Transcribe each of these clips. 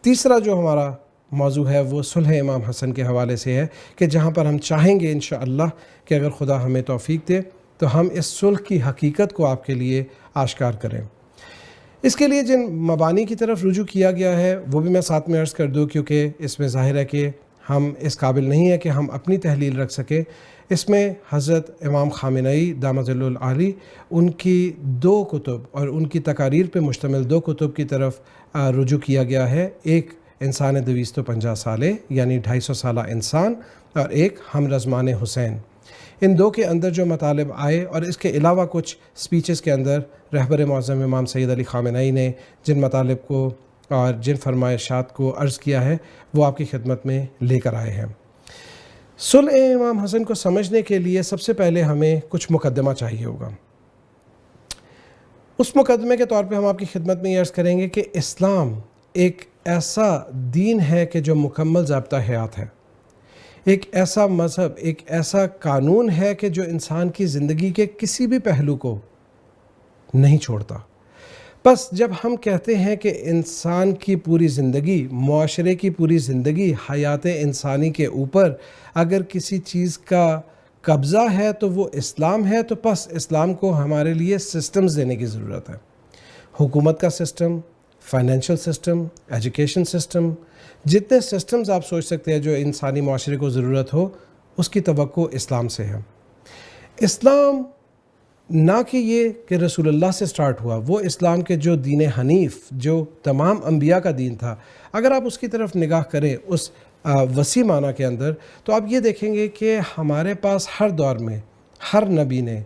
تیسرا جو ہمارا موضوع ہے وہ صلح امام حسن کے حوالے سے ہے کہ جہاں پر ہم چاہیں گے انشاءاللہ کہ اگر خدا ہمیں توفیق دے تو ہم اس صلح کی حقیقت کو آپ کے لیے آشکار کریں۔ اس کے لیے جن مبانی کی طرف رجوع کیا گیا ہے وہ بھی میں ساتھ میں عرض کر دوں، کیونکہ اس میں ظاہر ہے کہ ہم اس قابل نہیں ہیں کہ ہم اپنی تحلیل رکھ سکیں۔ اس میں حضرت امام خامنئی دامت ظلہ العالی ان کی 2 کتب اور ان کی تقاریر پہ مشتمل 2 کتب کی طرف رجوع کیا گیا ہے، ایک انسان 250 سالے یعنی 250 سالہ انسان، اور ایک ہم رزمان حسین۔ ان 2 کے اندر جو مطالب آئے اور اس کے علاوہ کچھ سپیچز کے اندر رہبر معظم امام سید علی خامنئی نے جن مطالب کو اور جن فرمائشات کو عرض کیا ہے وہ آپ کی خدمت میں لے کر آئے ہیں۔ صلح امام حسن کو سمجھنے کے لیے سب سے پہلے ہمیں کچھ مقدمہ چاہیے ہوگا۔ اس مقدمے کے طور پہ ہم آپ کی خدمت میں یہ عرض کریں گے کہ اسلام ایک ایسا دین ہے کہ جو مکمل ضابطہ حیات ہے، ایک ایسا مذہب، ایک ایسا قانون ہے کہ جو انسان کی زندگی کے کسی بھی پہلو کو نہیں چھوڑتا۔ بس جب ہم کہتے ہیں کہ انسان کی پوری زندگی، معاشرے کی پوری زندگی، حیات انسانی کے اوپر اگر کسی چیز کا قبضہ ہے تو وہ اسلام ہے، تو بس اسلام کو ہمارے لیے سسٹمز دینے کی ضرورت ہے۔ حکومت کا system, financial system, education system, جتنے سسٹمز آپ سوچ سکتے ہیں جو انسانی معاشرے کو ضرورت ہو، اس کی توقع اسلام سے ہے۔ اسلام نہ کہ یہ کہ رسول اللہ سے سٹارٹ ہوا، وہ اسلام کے جو دین حنیف، جو تمام انبیاء کا دین تھا، اگر آپ اس کی طرف نگاہ کریں اس وسیع معنی کے اندر، تو آپ یہ دیکھیں گے کہ ہمارے پاس ہر دور میں ہر نبی نے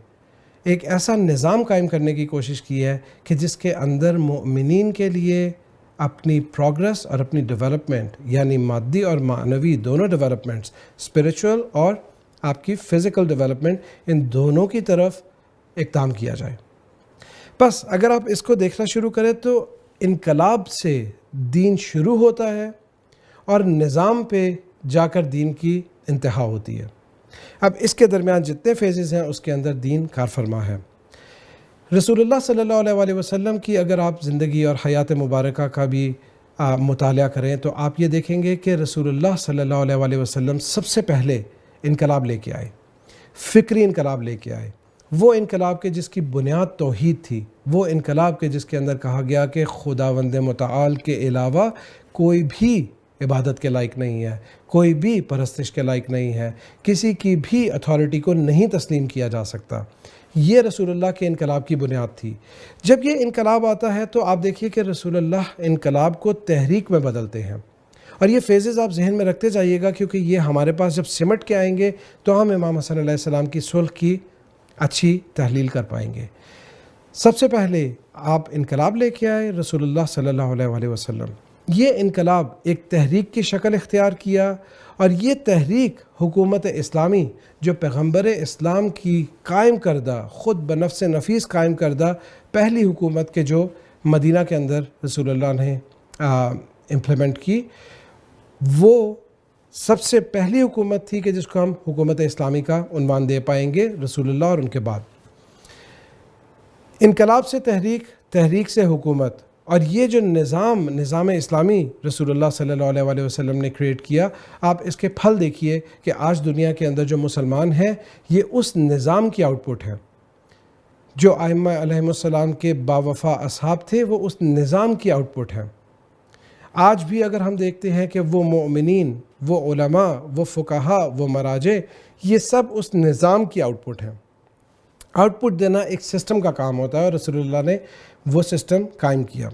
ایک ایسا نظام قائم کرنے کی کوشش کی ہے کہ جس کے اندر مؤمنین کے لیے اپنی پروگرس اور اپنی ڈیولپمنٹ، یعنی مادی اور معنوی دونوں ڈیولپمنٹس، اسپریچول اور آپ کی فزیکل ڈیولپمنٹ، ان دونوں کی طرف اقدام کیا جائے۔ بس اگر آپ اس کو دیکھنا شروع کریں تو انقلاب سے دین شروع ہوتا ہے اور نظام پہ جا کر دین کی انتہا ہوتی ہے۔ اب اس کے درمیان جتنے فیزز ہیں اس کے اندر دین کار فرما ہے۔ رسول اللہ صلی اللہ علیہ وسلم کی اگر آپ زندگی اور حیات مبارکہ کا بھی مطالعہ کریں تو آپ یہ دیکھیں گے کہ رسول اللہ صلی اللہ علیہ وسلم سب سے پہلے انقلاب لے کے آئے، فکری انقلاب لے کے آئے، وہ انقلاب کے جس کی بنیاد توحید تھی، وہ انقلاب کے جس کے اندر کہا گیا کہ خداوند متعال کے علاوہ کوئی بھی عبادت کے لائق نہیں ہے، کوئی بھی پرستش کے لائق نہیں ہے، کسی کی بھی اتھارٹی کو نہیں تسلیم کیا جا سکتا۔ یہ رسول اللہ کے انقلاب کی بنیاد تھی۔ جب یہ انقلاب آتا ہے تو آپ دیکھیے کہ رسول اللہ انقلاب کو تحریک میں بدلتے ہیں، اور یہ فیزز آپ ذہن میں رکھتے جائیے گا، کیونکہ یہ ہمارے پاس جب سمٹ کے آئیں گے تو ہم امام حسن علیہ السلام کی صلح کی اچھی تحلیل کر پائیں گے۔ سب سے پہلے آپ انقلاب لے کے آئے رسول اللہ صلی اللہ علیہ وسلم۔ یہ انقلاب ایک تحریک کی شکل اختیار کیا، اور یہ تحریک حکومت اسلامی جو پیغمبر اسلام کی قائم کردہ، خود بنفس نفیس قائم کردہ پہلی حکومت کے جو مدینہ کے اندر رسول اللہ نے امپلیمنٹ کی، وہ سب سے پہلی حکومت تھی کہ جس کو ہم حکومت اسلامی کا عنوان دے پائیں گے رسول اللہ اور ان کے بعد۔ انقلاب سے تحریک، تحریک سے حکومت، اور یہ جو نظام اسلامی رسول اللہ صلی اللہ علیہ وسلم نے کریٹ کیا، آپ اس کے پھل دیکھیے کہ آج دنیا کے اندر جو مسلمان ہیں یہ اس نظام کی آؤٹ پٹ ہے۔ جو ائمہ علیہم السلام کے باوفا اصحاب تھے وہ اس نظام کی آؤٹ پٹ ہے۔ آج بھی اگر ہم دیکھتے ہیں کہ وہ مومنین، وہ علماء، وہ فقہاء، وہ مراجع، یہ سب اس نظام کی آؤٹ پٹ ہیں۔ آؤٹ پٹ دینا ایک سسٹم کا کام ہوتا ہے، اور رسول اللہ نے وہ سسٹم قائم کیا۔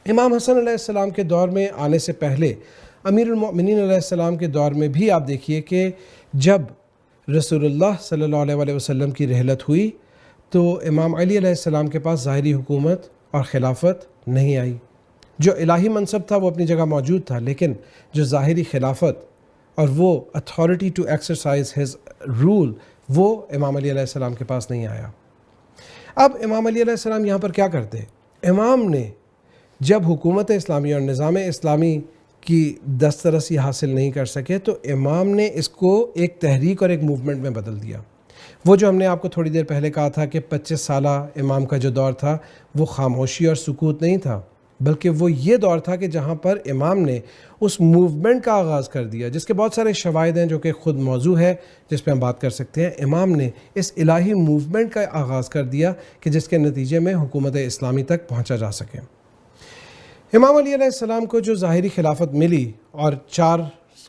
امام حسن علیہ السلام کے دور میں آنے سے پہلے امیر المؤمنین علیہ السلام کے دور میں بھی آپ دیکھیے کہ جب رسول اللہ صلی اللہ علیہ وسلم کی رحلت ہوئی تو امام علی علیہ السلام کے پاس ظاہری حکومت اور خلافت نہیں آئی۔ جو الہی منصب تھا وہ اپنی جگہ موجود تھا، لیکن جو ظاہری خلافت اور وہ authority to exercise his role, وہ امام علی علیہ السلام کے پاس نہیں آیا۔ اب امام علی علیہ السلام یہاں پر کیا کرتے؟ امام نے جب حکومت اسلامی اور نظام اسلامی کی دسترسی حاصل نہیں کر سکے تو امام نے اس کو ایک تحریک اور ایک موومنٹ میں بدل دیا۔ وہ جو ہم نے آپ کو تھوڑی دیر پہلے کہا تھا کہ 25 سالہ امام کا جو دور تھا وہ خاموشی اور سکوت نہیں تھا، بلکہ وہ یہ دور تھا کہ جہاں پر امام نے اس موومنٹ کا آغاز کر دیا، جس کے بہت سارے شواہد ہیں جو کہ خود موضوع ہے جس پہ ہم بات کر سکتے ہیں۔ امام نے اس الہی موومنٹ کا آغاز کر دیا کہ جس کے نتیجے میں حکومت اسلامی تک پہنچا جا سکے۔ امام علی علیہ السلام کو جو ظاہری خلافت ملی، اور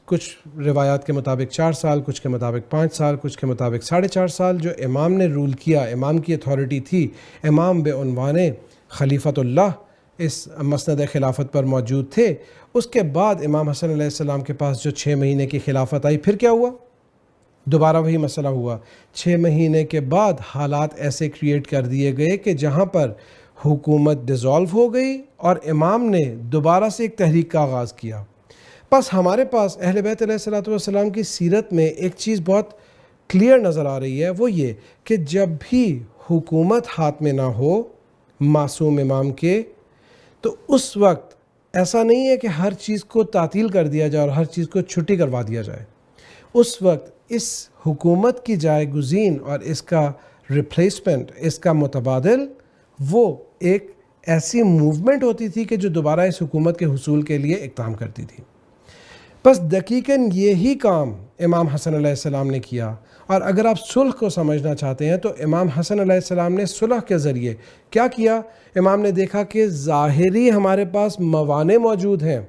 کچھ روایات کے مطابق 4 سال، کچھ کے مطابق 5 سال، کچھ کے مطابق 4.5 سال جو امام نے رول کیا، امام کی اتھارٹی تھی، امام بے عنوان خلیفۃ اللہ اس مسند خلافت پر موجود تھے۔ اس کے بعد امام حسن علیہ السلام کے پاس جو 6 مہینے کی خلافت آئی، پھر کیا ہوا؟ دوبارہ وہی مسئلہ ہوا۔ 6 مہینے کے بعد حالات ایسے کریٹ کر دیے گئے کہ جہاں پر حکومت ڈیزالو ہو گئی اور امام نے دوبارہ سے ایک تحریک کا آغاز کیا۔ بس ہمارے پاس اہل بیت علیہ السلام کی سیرت میں ایک چیز بہت کلیئر نظر آ رہی ہے، وہ یہ کہ جب بھی حکومت ہاتھ میں نہ ہو معصوم امام کے، تو اس وقت ایسا نہیں ہے کہ ہر چیز کو تعطیل کر دیا جائے اور ہر چیز کو چھٹی کروا دیا جائے۔ اس وقت اس حکومت کی جائے گزین اور اس کا ریپلیسمنٹ، اس کا متبادل، وہ ایک ایسی موومنٹ ہوتی تھی کہ جو دوبارہ اس حکومت کے حصول کے لیے اقدام کرتی تھی۔ بس دقیقاً یہی کام امام حسن علیہ السلام نے کیا۔ اور اگر آپ صلح کو سمجھنا چاہتے ہیں تو امام حسن علیہ السلام نے صلح کے ذریعے کیا کیا؟ امام نے دیکھا کہ ظاہری ہمارے پاس موانع موجود ہیں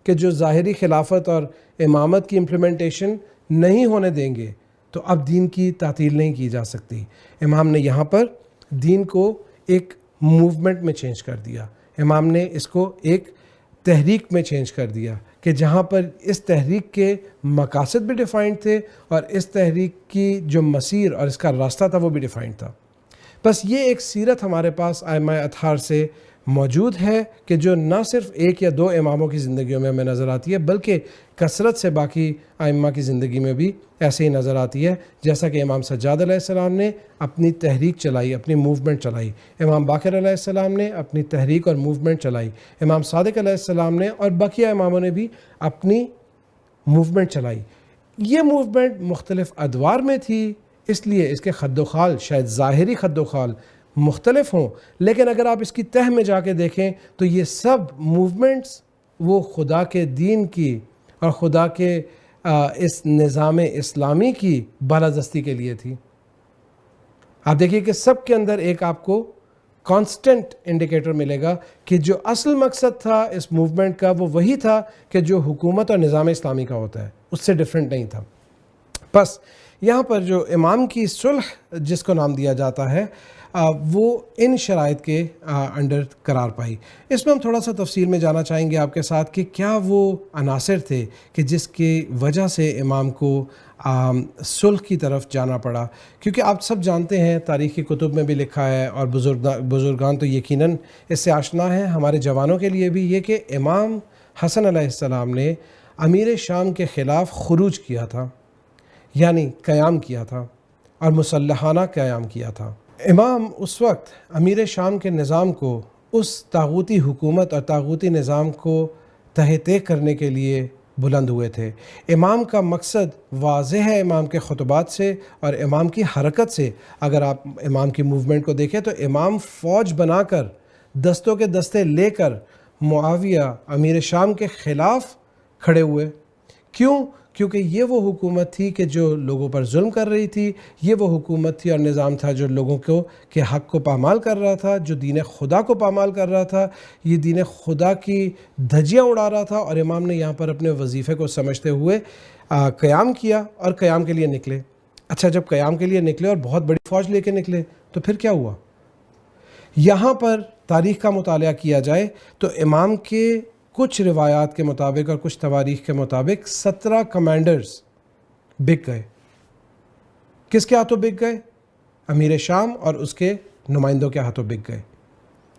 کہ جو ظاہری خلافت اور امامت کی امپلیمنٹیشن نہیں ہونے دیں گے، تو اب دین کی تعطیل نہیں کی جا سکتی۔ امام نے یہاں پر دین کو ایک موومنٹ میں چینج کر دیا، امام نے اس کو ایک تحریک میں چینج کر دیا کہ جہاں پر اس تحریک کے مقاصد بھی ڈیفائنڈ تھے اور اس تحریک کی جو مسیر اور اس کا راستہ تھا وہ بھی ڈیفائنڈ تھا۔ بس یہ ایک سیرت ہمارے پاس ائمہ اطہار سے موجود ہے کہ جو نہ صرف 1 یا 2 اماموں کی زندگیوں میں ہمیں نظر آتی ہے، بلکہ کثرت سے باقی ائمہ کی زندگی میں بھی ایسے ہی نظر آتی ہے۔ جیسا کہ امام سجاد علیہ السلام نے اپنی تحریک چلائی، اپنی موومنٹ چلائی، امام باقر علیہ السلام نے اپنی تحریک اور موومنٹ چلائی، امام صادق علیہ السلام نے اور بقیہ اماموں نے بھی اپنی موومنٹ چلائی۔ یہ موومنٹ مختلف ادوار میں تھی، اس لیے اس کے خد و خال، شاید ظاہری خد و خال مختلف ہوں، لیکن اگر آپ اس کی تہ میں جا کے دیکھیں تو یہ سب موومنٹس وہ خدا کے دین کی اور خدا کے اس نظام اسلامی کی بالادستی کے لیے تھی۔ آپ دیکھیے کہ سب کے اندر ایک آپ کو کانسٹنٹ انڈیکیٹر ملے گا کہ جو اصل مقصد تھا اس موومنٹ کا وہ وہی تھا کہ جو حکومت اور نظام اسلامی کا ہوتا ہے، اس سے ڈیفرنٹ نہیں تھا۔ بس یہاں پر جو امام کی صلح جس کو نام دیا جاتا ہے، وہ ان شرائط کے انڈر قرار پائی۔ اس میں ہم تھوڑا سا تفصیل میں جانا چاہیں گے آپ کے ساتھ کہ کیا وہ عناصر تھے کہ جس کی وجہ سے امام کو صلح کی طرف جانا پڑا، کیونکہ آپ سب جانتے ہیں، تاریخی کتب میں بھی لکھا ہے اور بزرگان تو یقیناً اس سے آشنا ہیں، ہمارے جوانوں کے لیے بھی، یہ کہ امام حسن علیہ السلام نے امیر شام کے خلاف خروج کیا تھا، یعنی قیام کیا تھا اور مسلحانہ قیام کیا تھا۔ امام اس وقت امیر شام کے نظام کو، اس طاغوتی حکومت اور طاغوتی نظام کو تہہ تیغ کرنے کے لیے بلند ہوئے تھے۔ امام کا مقصد واضح ہے امام کے خطبات سے اور امام کی حرکت سے۔ اگر آپ امام کی موومنٹ کو دیکھیں تو امام فوج بنا کر، دستوں کے دستے لے کر معاویہ امیر شام کے خلاف کھڑے ہوئے۔ کیوں؟ کیونکہ یہ وہ حکومت تھی کہ جو لوگوں پر ظلم کر رہی تھی، یہ وہ حکومت تھی اور نظام تھا جو لوگوں کے حق کو پامال کر رہا تھا، جو دین خدا کو پامال کر رہا تھا، یہ دین خدا کی دھجیاں اڑا رہا تھا، اور امام نے یہاں پر اپنے وظیفے کو سمجھتے ہوئے قیام کیا اور قیام کے لیے نکلے۔ اچھا، جب قیام کے لیے نکلے اور بہت بڑی فوج لے کے نکلے تو پھر کیا ہوا؟ یہاں پر تاریخ کا مطالعہ کیا جائے تو امام کے کچھ روایات کے مطابق اور کچھ تواریخ کے مطابق 17 کمانڈرز بک گئے۔ کس کے ہاتھوں بک گئے؟ امیر شام اور اس کے نمائندوں کے ہاتھوں بک گئے۔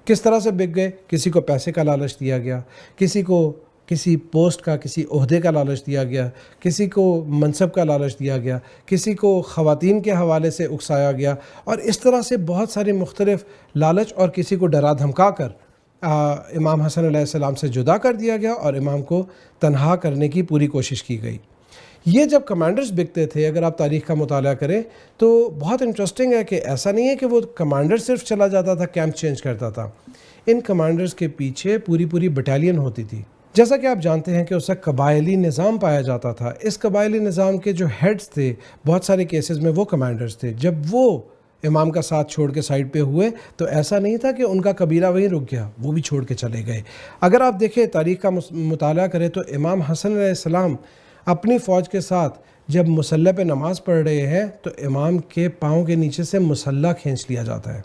کس طرح سے بک گئے؟ کسی کو پیسے کا لالچ دیا گیا، کسی کو کسی پوسٹ کا، کسی عہدے کا لالچ دیا گیا، کسی کو منصب کا لالچ دیا گیا، کسی کو خواتین کے حوالے سے اکسایا گیا، اور اس طرح سے بہت سارے مختلف لالچ، اور کسی کو ڈرا دھمکا کر امام حسن علیہ السلام سے جدا کر دیا گیا اور امام کو تنہا کرنے کی پوری کوشش کی گئی۔ یہ جب کمانڈرز بکتے تھے، اگر آپ تاریخ کا مطالعہ کریں تو بہت انٹرسٹنگ ہے کہ ایسا نہیں ہے کہ وہ کمانڈر صرف چلا جاتا تھا، کیمپ چینج کرتا تھا، ان کمانڈرز کے پیچھے پوری بٹالین ہوتی تھی۔ جیسا کہ آپ جانتے ہیں کہ اس وقت قبائلی نظام پایا جاتا تھا، اس قبائلی نظام کے جو ہیڈز تھے بہت سارے کیسز میں وہ کمانڈرز تھے۔ جب وہ امام کا ساتھ چھوڑ کے سائڈ پہ ہوئے تو ایسا نہیں تھا کہ ان کا قبیلہ وہیں رک گیا، وہ بھی چھوڑ کے چلے گئے۔ اگر آپ دیکھیں تاریخ کا مطالعہ کریں تو امام حسن علیہ السلام اپنی فوج کے ساتھ جب مسلح پہ نماز پڑھ رہے ہیں تو امام کے پاؤں کے نیچے سے مسلح کھینچ لیا جاتا ہے،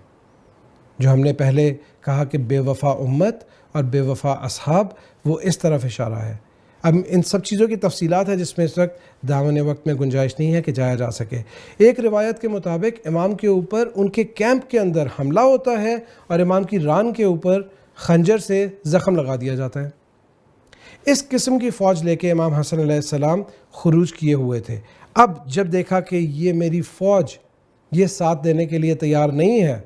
جو ہم نے پہلے کہا کہ بے وفا امت اور بے وفا اصحاب، وہ اس طرف اشارہ ہے۔ اب ان سب چیزوں کی تفصیلات ہے جس میں اس وقت دامن وقت میں گنجائش نہیں ہے کہ جایا جا سکے۔ ایک روایت کے مطابق امام کے اوپر ان کے کیمپ کے اندر حملہ ہوتا ہے اور امام کی ران کے اوپر خنجر سے زخم لگا دیا جاتا ہے۔ اس قسم کی فوج لے کے امام حسن علیہ السلام خروج کیے ہوئے تھے۔ اب جب دیکھا کہ یہ میری فوج یہ ساتھ دینے کے لیے تیار نہیں ہے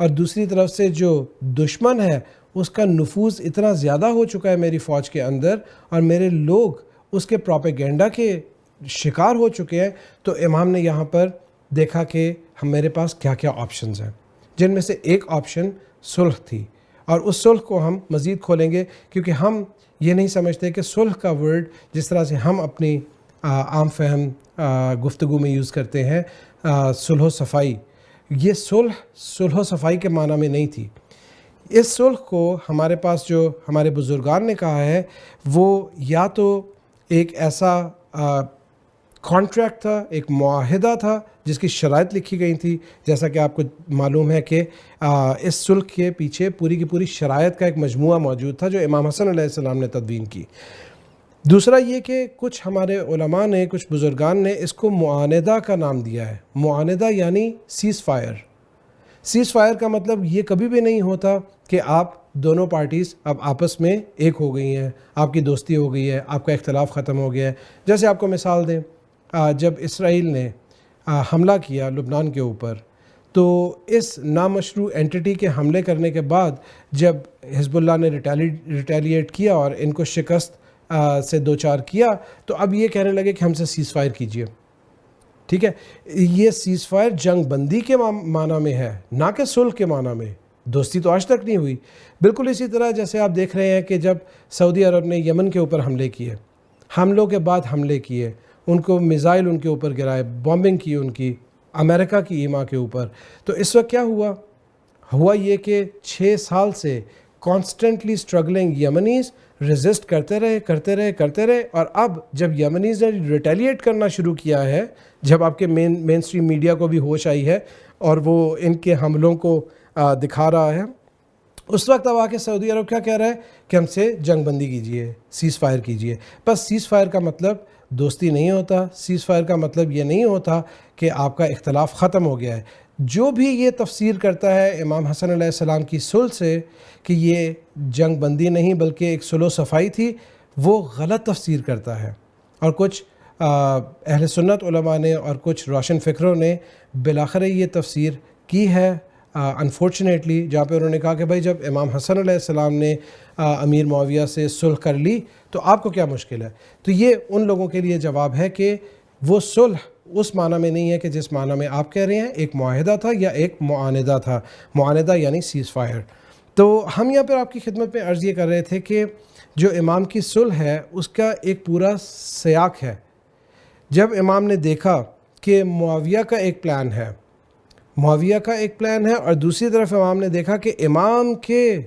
اور دوسری طرف سے جو دشمن ہے اس کا نفوذ اتنا زیادہ ہو چکا ہے میری فوج کے اندر اور میرے لوگ اس کے پروپیگنڈا کے شکار ہو چکے ہیں، تو امام نے یہاں پر دیکھا کہ میرے پاس کیا کیا آپشنز ہیں، جن میں سے ایک آپشن صلح تھی، اور اس صلح کو ہم مزید کھولیں گے کیونکہ ہم یہ نہیں سمجھتے کہ صلح کا ورڈ جس طرح سے ہم اپنی عام فہم گفتگو میں یوز کرتے ہیں، صلح و صفائی، یہ صلح و صفائی کے معنی میں نہیں تھی۔ اس صلح کو ہمارے پاس جو ہمارے بزرگان نے کہا ہے وہ یا تو ایک ایسا کانٹریکٹ تھا، ایک معاہدہ تھا جس کی شرائط لکھی گئی تھی، جیسا کہ آپ کو معلوم ہے کہ اس صلح کے پیچھے پوری کی پوری شرائط کا ایک مجموعہ موجود تھا جو امام حسن علیہ السلام نے تدوین کی۔ دوسرا یہ کہ کچھ ہمارے علماء نے، کچھ بزرگان نے اس کو معاندہ کا نام دیا ہے۔ معاندہ یعنی سیز فائر۔ سیز فائر کا مطلب یہ کبھی بھی نہیں ہوتا کہ آپ دونوں پارٹیز اب آپس میں ایک ہو گئی ہیں، آپ کی دوستی ہو گئی ہے، آپ کا اختلاف ختم ہو گیا ہے۔ جیسے آپ کو مثال دیں، جب اسرائیل نے حملہ کیا لبنان کے اوپر، تو اس نامشروع اینٹی کے حملے کرنے کے بعد جب حزب اللہ نے ریٹیلیٹ کیا اور ان کو شکست سے دوچار کیا، تو اب یہ کہنے لگے کہ ہم سے سیز فائر کیجئے۔ ٹھیک ہے، یہ سیز فائر جنگ بندی کے معنی میں ہے، نہ کہ صلح کے معنی میں۔ دوستی تو آج تک نہیں ہوئی۔ بالکل اسی طرح جیسے آپ دیکھ رہے ہیں کہ جب سعودی عرب نے یمن کے اوپر حملے کیے، حملوں کے بعد حملے کیے، ان کو میزائل ان کے اوپر گرائے، بامبنگ کی ان کی امریکہ کی ایما کے اوپر، تو اس وقت کیا ہوا یہ کہ 6 سال سے کانسٹنٹلی اسٹرگلنگ یمنیز ریزسٹ کرتے رہے، اور اب جب یمنیز نے ریٹیلیٹ کرنا شروع کیا ہے، جب آپ کے مین اسٹریم میڈیا کو بھی ہوش آئی ہے اور وہ ان کے حملوں کو دکھا رہا ہے، اس وقت اب آ کے سعودی عرب کیا کہہ رہا ہے کہ ہم سے جنگ بندی کیجئے، سیز فائر کیجئے۔ بس سیز فائر کا مطلب دوستی نہیں ہوتا، سیز فائر کا مطلب یہ نہیں ہوتا کہ آپ کا اختلاف ختم ہو گیا ہے۔ جو بھی یہ تفسیر کرتا ہے امام حسن علیہ السلام کی صلح سے کہ یہ جنگ بندی نہیں بلکہ ایک صلح و صفائی تھی، وہ غلط تفسیر کرتا ہے۔ اور کچھ اہل سنت علماء نے اور کچھ روشن فکروں نے بالآخر یہ تفسیر کی ہے انفارچونیٹلی، جہاں پہ انہوں نے کہا کہ بھائی جب امام حسن علیہ السلام نے امیر معاویہ سے صلح کر لی تو آپ کو کیا مشکل ہے؟ تو یہ ان لوگوں کے لیے جواب ہے کہ وہ صلح اس معنی میں نہیں ہے کہ جس معنی میں آپ کہہ رہے ہیں، ایک معاہدہ تھا یا ایک معاندہ تھا۔ معاندہ یعنی سیز فائر۔ تو ہم یہاں پر آپ کی خدمت میں عرض یہ کر رہے تھے کہ جو امام کی صلح ہے اس کا ایک پورا سیاق ہے۔ جب امام نے دیکھا کہ معاویہ کا ایک پلان ہے اور دوسری طرف امام نے دیکھا کہ امام کے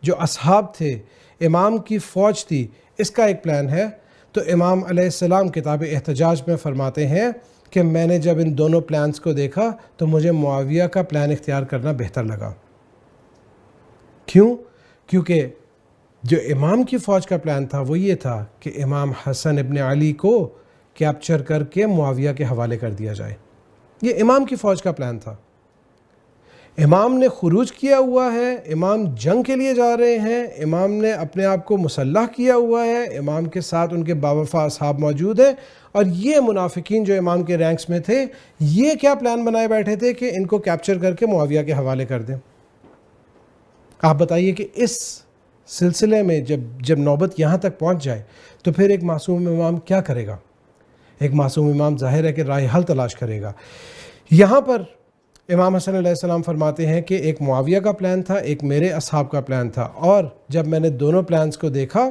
جو اصحاب تھے، امام کی فوج تھی، اس کا ایک پلان ہے، تو امام علیہ السلام کتاب احتجاج میں فرماتے ہیں کہ میں نے جب ان دونوں پلانز کو دیکھا تو مجھے معاویہ کا پلان اختیار کرنا بہتر لگا۔ کیوں؟ کیونکہ جو امام کی فوج کا پلان تھا وہ یہ تھا کہ امام حسن ابن علی کو کیپچر کر کے معاویہ کے حوالے کر دیا جائے۔ یہ امام کی فوج کا پلان تھا۔ امام نے خروج کیا ہوا ہے، امام جنگ کے لیے جا رہے ہیں، امام نے اپنے آپ کو مسلح کیا ہوا ہے، امام کے ساتھ ان کے باوفا اصحاب موجود ہیں، اور یہ منافقین جو امام کے رینکس میں تھے یہ کیا پلان بنائے بیٹھے تھے کہ ان کو کیپچر کر کے معاویہ کے حوالے کر دیں۔ آپ بتائیے کہ اس سلسلے میں جب نوبت یہاں تک پہنچ جائے تو پھر ایک معصوم امام کیا کرے گا؟ ایک معصوم امام ظاہر ہے کہ راہ حل تلاش کرے گا۔ یہاں پر امام حسن علیہ السلام فرماتے ہیں کہ ایک معاویہ کا پلان تھا، ایک میرے اصحاب کا پلان تھا، اور جب میں نے دونوں پلانز کو دیکھا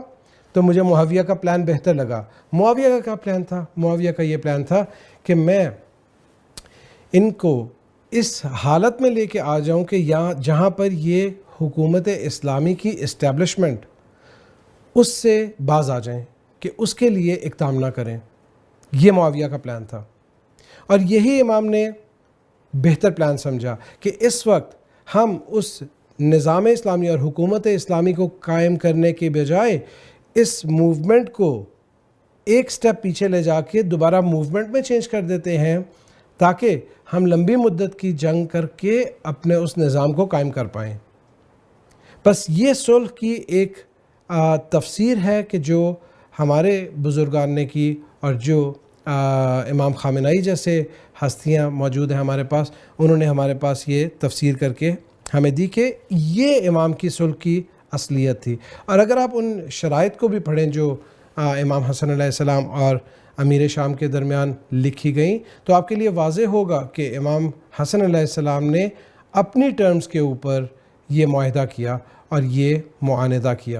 تو مجھے معاویہ کا پلان بہتر لگا۔ معاویہ کا کیا پلان تھا؟ معاویہ کا یہ پلان تھا کہ میں ان کو اس حالت میں لے کے آ جاؤں کہ جہاں پر یہ حکومت اسلامی کی اسٹیبلشمنٹ اس سے باز آ جائیں، کہ اس کے لیے اقدام نہ کریں۔ یہ معاویہ کا پلان تھا، اور یہی امام نے بہتر پلان سمجھا کہ اس وقت ہم اس نظام اسلامی اور حکومت اسلامی کو قائم کرنے کے بجائے اس موومنٹ کو ایک سٹیپ پیچھے لے جا کے دوبارہ موومنٹ میں چینج کر دیتے ہیں، تاکہ ہم لمبی مدت کی جنگ کر کے اپنے اس نظام کو قائم کر پائیں۔ بس یہ صلح کی ایک تفسیر ہے کہ جو ہمارے بزرگان نے کی، اور جو امام خامنہئی جیسے ہستیاں موجود ہیں ہمارے پاس، انہوں نے ہمارے پاس یہ تفسیر کر کے ہمیں دی کہ یہ امام کی صلح کی اصلیت تھی۔ اور اگر آپ ان شرائط کو بھی پڑھیں جو امام حسن علیہ السلام اور امیر شام کے درمیان لکھی گئیں، تو آپ کے لیے واضح ہوگا کہ امام حسن علیہ السلام نے اپنی ٹرمز کے اوپر یہ معاہدہ کیا اور یہ معاندہ کیا۔